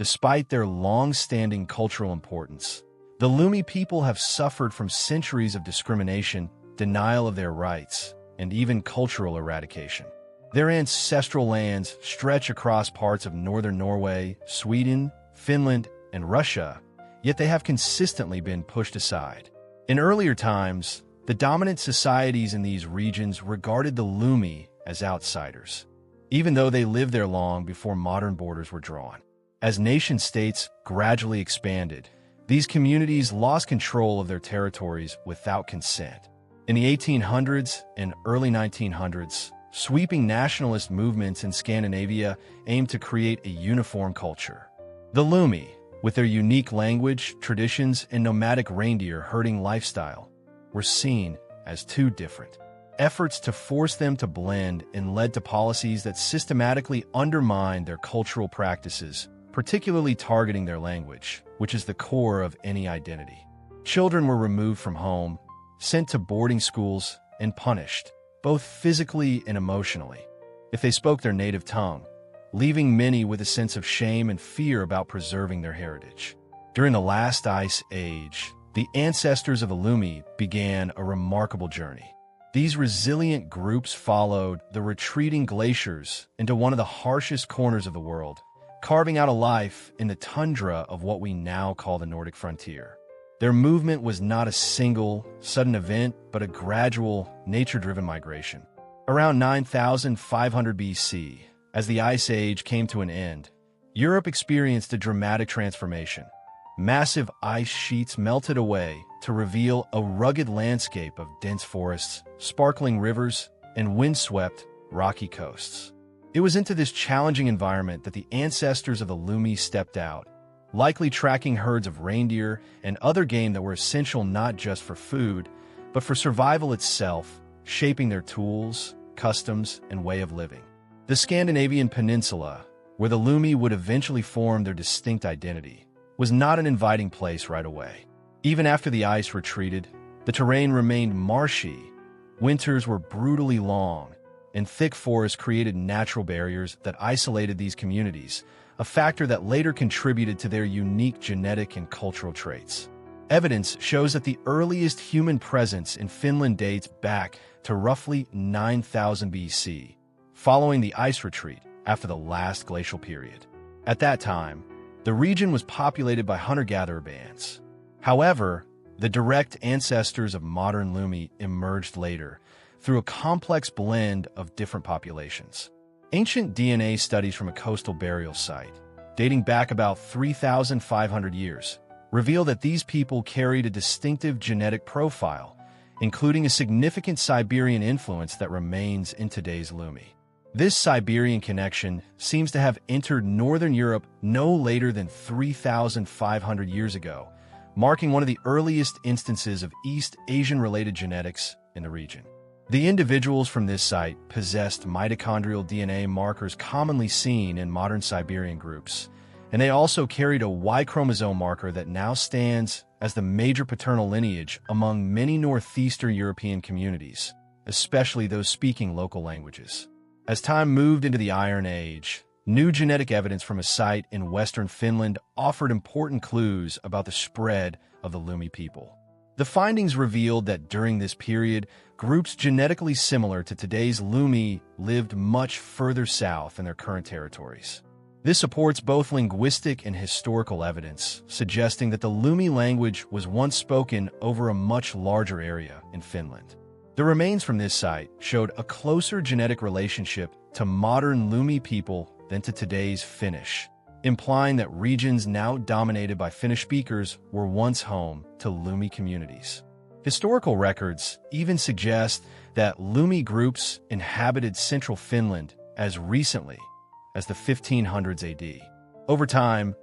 Despite their long-standing cultural importance, the Lumi people have suffered from centuries of discrimination, denial of their rights, and even cultural eradication. Their ancestral lands stretch across parts of northern Norway, Sweden, Finland, and Russia, yet they have consistently been pushed aside. In earlier times, the dominant societies in these regions regarded the Lumi as outsiders, even though they lived there long before modern borders were drawn. As nation-states gradually expanded, these communities lost control of their territories without consent. In the 1800s and early 1900s, sweeping nationalist movements in Scandinavia aimed to create a uniform culture. The Lumi, with their unique language, traditions, and nomadic reindeer herding lifestyle, were seen as too different. Efforts to force them to blend and led to policies that systematically undermined their cultural practices, particularly targeting their language, which is the core of any identity. Children were removed from home, sent to boarding schools, and punished, both physically and emotionally, if they spoke their native tongue, leaving many with a sense of shame and fear about preserving their heritage. During the last ice age, the ancestors of the Lumi began a remarkable journey. These resilient groups followed the retreating glaciers into one of the harshest corners of the world, carving out a life in the tundra of what we now call the Nordic frontier. Their movement was not a single, sudden event, but a gradual, nature-driven migration. Around 9,500 BC, as the Ice Age came to an end, Europe experienced a dramatic transformation. Massive ice sheets melted away to reveal a rugged landscape of dense forests, sparkling rivers, and windswept, rocky coasts. It was into this challenging environment that the ancestors of the Lumi stepped out, likely tracking herds of reindeer and other game that were essential not just for food, but for survival itself, shaping their tools, customs, and way of living. The Scandinavian peninsula, where the Lumi would eventually form their distinct identity, was not an inviting place right away. Even after the ice retreated, the terrain remained marshy. Winters were brutally long, and thick forests created natural barriers that isolated these communities, a factor that later contributed to their unique genetic and cultural traits. Evidence shows that the earliest human presence in Finland dates back to roughly 9,000 BC, following the ice retreat after the last glacial period. At that time, the region was populated by hunter-gatherer bands. However, the direct ancestors of modern Lumi emerged later, through a complex blend of different populations. Ancient DNA studies from a coastal burial site, dating back about 3,500 years, reveal that these people carried a distinctive genetic profile, including a significant Siberian influence that remains in today's Lumi. This Siberian connection seems to have entered northern Europe no later than 3,500 years ago, marking one of the earliest instances of East Asian-related genetics in the region. The individuals from this site possessed mitochondrial DNA markers commonly seen in modern Siberian groups, and they also carried a Y chromosome marker that now stands as the major paternal lineage among many northeastern European communities, especially those speaking local languages. As time moved into the Iron Age, new genetic evidence from a site in western Finland offered important clues about the spread of the Lumi people. The findings revealed that during this period, groups genetically similar to today's Lumi lived much further south in their current territories. This supports both linguistic and historical evidence, suggesting that the Lumi language was once spoken over a much larger area in Finland. The remains from this site showed a closer genetic relationship to modern Lumi people than to today's Finnish, implying that regions now dominated by Finnish speakers were once home to Lumi communities. Historical records even suggest that Lumi groups inhabited central Finland as recently as the 1500s AD. Over time,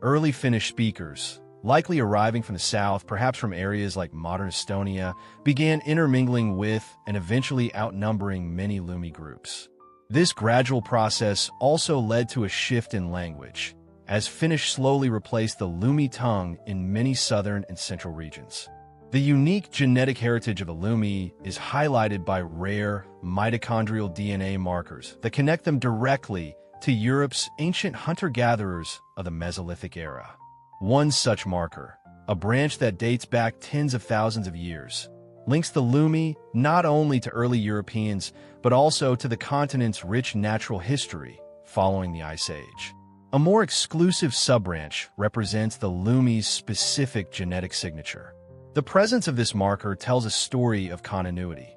early Finnish speakers, likely arriving from the south, perhaps from areas like modern Estonia, began intermingling with and eventually outnumbering many Lumi groups. This gradual process also led to a shift in language, as Finnish slowly replaced the Lumi tongue in many southern and central regions. The unique genetic heritage of the Lumi is highlighted by rare mitochondrial DNA markers that connect them directly to Europe's ancient hunter-gatherers of the Mesolithic era. One such marker, a branch that dates back tens of thousands of years, links the Lumi not only to early Europeans, but also to the continent's rich natural history following the Ice Age. A more exclusive subbranch represents the Lumi's specific genetic signature. The presence of this marker tells a story of continuity.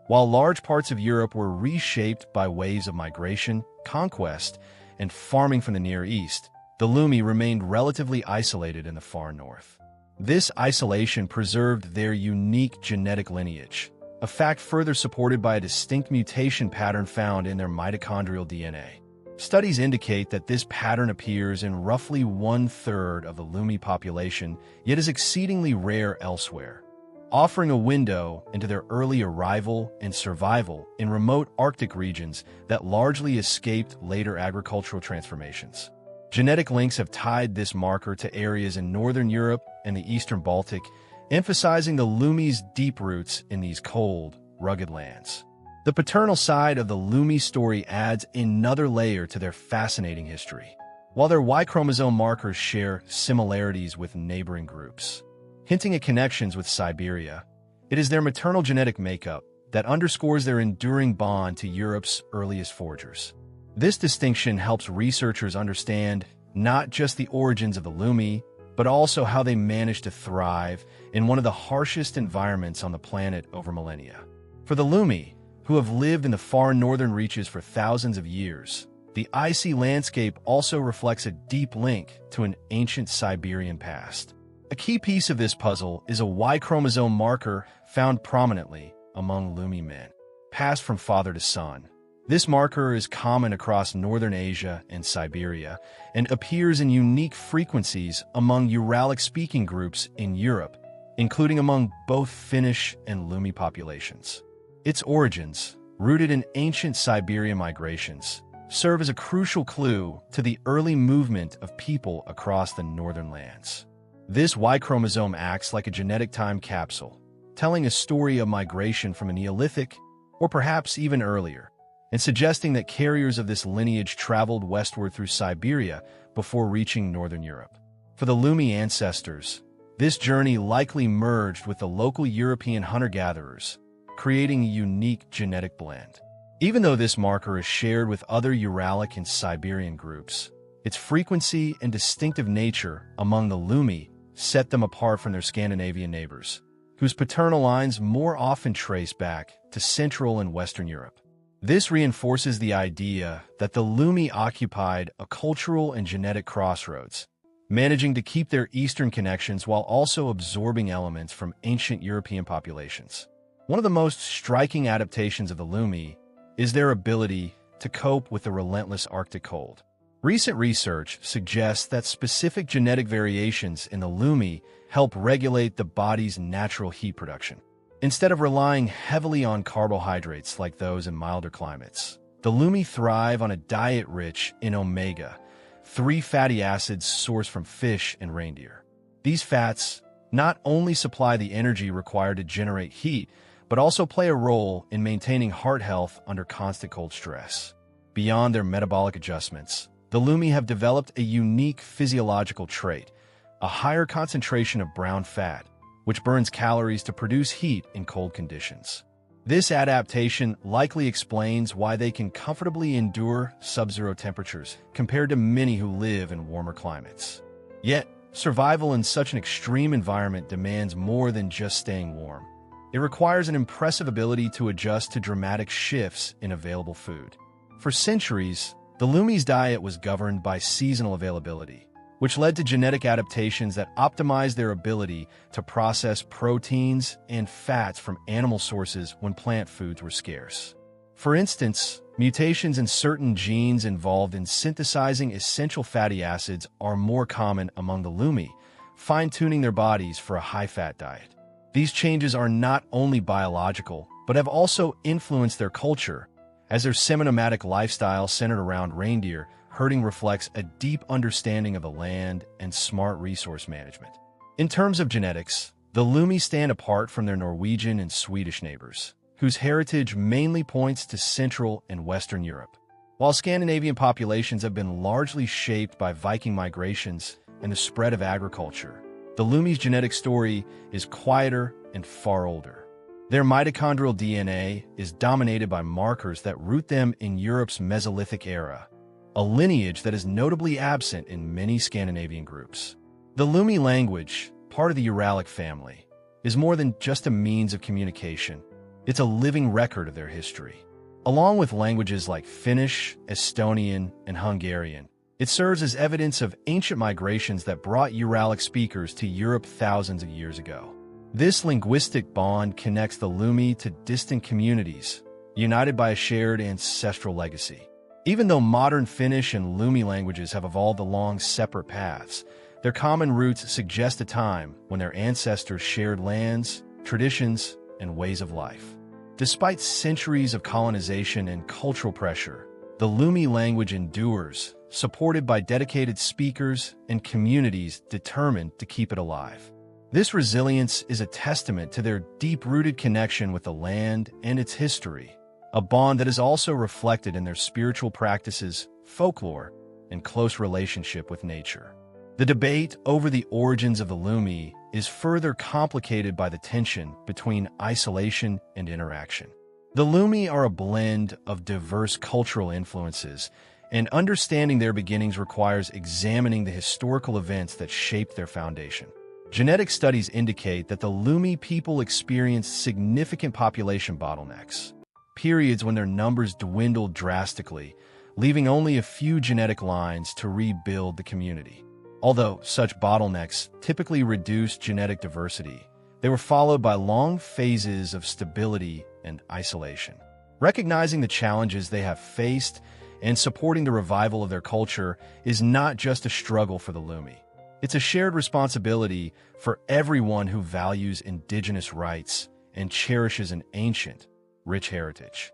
While large parts of Europe were reshaped by waves of migration, conquest, and farming from the Near East, the Lumi remained relatively isolated in the far north. This isolation preserved their unique genetic lineage, a fact further supported by a distinct mutation pattern found in their mitochondrial DNA. Studies indicate that this pattern appears in roughly one-third of the Lumi population, yet is exceedingly rare elsewhere, offering a window into their early arrival and survival in remote Arctic regions that largely escaped later agricultural transformations. Genetic links have tied this marker to areas in northern Europe and the eastern Baltic, emphasizing the Lumi's deep roots in these cold, rugged lands. The paternal side of the Lumi story adds another layer to their fascinating history. While their Y chromosome markers share similarities with neighboring groups, hinting at connections with Siberia, it is their maternal genetic makeup that underscores their enduring bond to Europe's earliest foragers. This distinction helps researchers understand not just the origins of the Lumi, but also how they managed to thrive in one of the harshest environments on the planet over millennia. For the Lumi, who have lived in the far northern reaches for thousands of years, the icy landscape also reflects a deep link to an ancient Siberian past. A key piece of this puzzle is a Y chromosome marker found prominently among Lumi men, passed from father to son. This marker is common across northern Asia and Siberia and appears in unique frequencies among Uralic-speaking groups in Europe, including among both Finnish and Lumi populations. Its origins, rooted in ancient Siberian migrations, serve as a crucial clue to the early movement of people across the northern lands. This Y chromosome acts like a genetic time capsule, telling a story of migration from a Neolithic, or perhaps even earlier, and suggesting that carriers of this lineage traveled westward through Siberia before reaching northern Europe. For the Lumi ancestors, this journey likely merged with the local European hunter-gatherers, creating a unique genetic blend. Even though this marker is shared with other Uralic and Siberian groups, its frequency and distinctive nature among the Lumi set them apart from their Scandinavian neighbors, whose paternal lines more often trace back to Central and Western Europe. This reinforces the idea that the Lumi occupied a cultural and genetic crossroads, managing to keep their eastern connections while also absorbing elements from ancient European populations. One of the most striking adaptations of the Lumi is their ability to cope with the relentless Arctic cold. Recent research suggests that specific genetic variations in the Lumi help regulate the body's natural heat production. Instead of relying heavily on carbohydrates like those in milder climates, the Lumi thrive on a diet rich in omega-3 fatty acids sourced from fish and reindeer. These fats not only supply the energy required to generate heat, but also play a role in maintaining heart health under constant cold stress. Beyond their metabolic adjustments, the Lumi have developed a unique physiological trait, a higher concentration of brown fat, which burns calories to produce heat in cold conditions. This adaptation likely explains why they can comfortably endure sub-zero temperatures compared to many who live in warmer climates. Yet, survival in such an extreme environment demands more than just staying warm. It requires an impressive ability to adjust to dramatic shifts in available food. For centuries, the Lumi's diet was governed by seasonal availability, which led to genetic adaptations that optimized their ability to process proteins and fats from animal sources when plant foods were scarce. For instance, mutations in certain genes involved in synthesizing essential fatty acids are more common among the Lumi, fine-tuning their bodies for a high-fat diet. These changes are not only biological, but have also influenced their culture, as their semi-nomadic lifestyle centered around reindeer herding reflects a deep understanding of the land and smart resource management. In terms of genetics, the Lumi stand apart from their Norwegian and Swedish neighbors, whose heritage mainly points to Central and Western Europe. While Scandinavian populations have been largely shaped by Viking migrations and the spread of agriculture, the Lumi's genetic story is quieter and far older. Their mitochondrial DNA is dominated by markers that root them in Europe's Mesolithic era, a lineage that is notably absent in many Scandinavian groups. The Lumi language, part of the Uralic family, is more than just a means of communication. It's a living record of their history. Along with languages like Finnish, Estonian, and Hungarian, it serves as evidence of ancient migrations that brought Uralic speakers to Europe thousands of years ago. This linguistic bond connects the Lumi to distant communities, united by a shared ancestral legacy. Even though modern Finnish and Lumi languages have evolved along separate paths, their common roots suggest a time when their ancestors shared lands, traditions, and ways of life. Despite centuries of colonization and cultural pressure, the Lumi language endures, supported by dedicated speakers and communities determined to keep it alive. This resilience is a testament to their deep-rooted connection with the land and its history, a bond that is also reflected in their spiritual practices, folklore, and close relationship with nature. The debate over the origins of the Lumi is further complicated by the tension between isolation and interaction. The Lumi are a blend of diverse cultural influences, and understanding their beginnings requires examining the historical events that shaped their foundation. Genetic studies indicate that the Lumi people experienced significant population bottlenecks, periods when their numbers dwindled drastically, leaving only a few genetic lines to rebuild the community. Although such bottlenecks typically reduced genetic diversity, they were followed by long phases of stability and isolation. Recognizing the challenges they have faced and supporting the revival of their culture is not just a struggle for the Lumi. It's a shared responsibility for everyone who values indigenous rights and cherishes an ancient, rich heritage.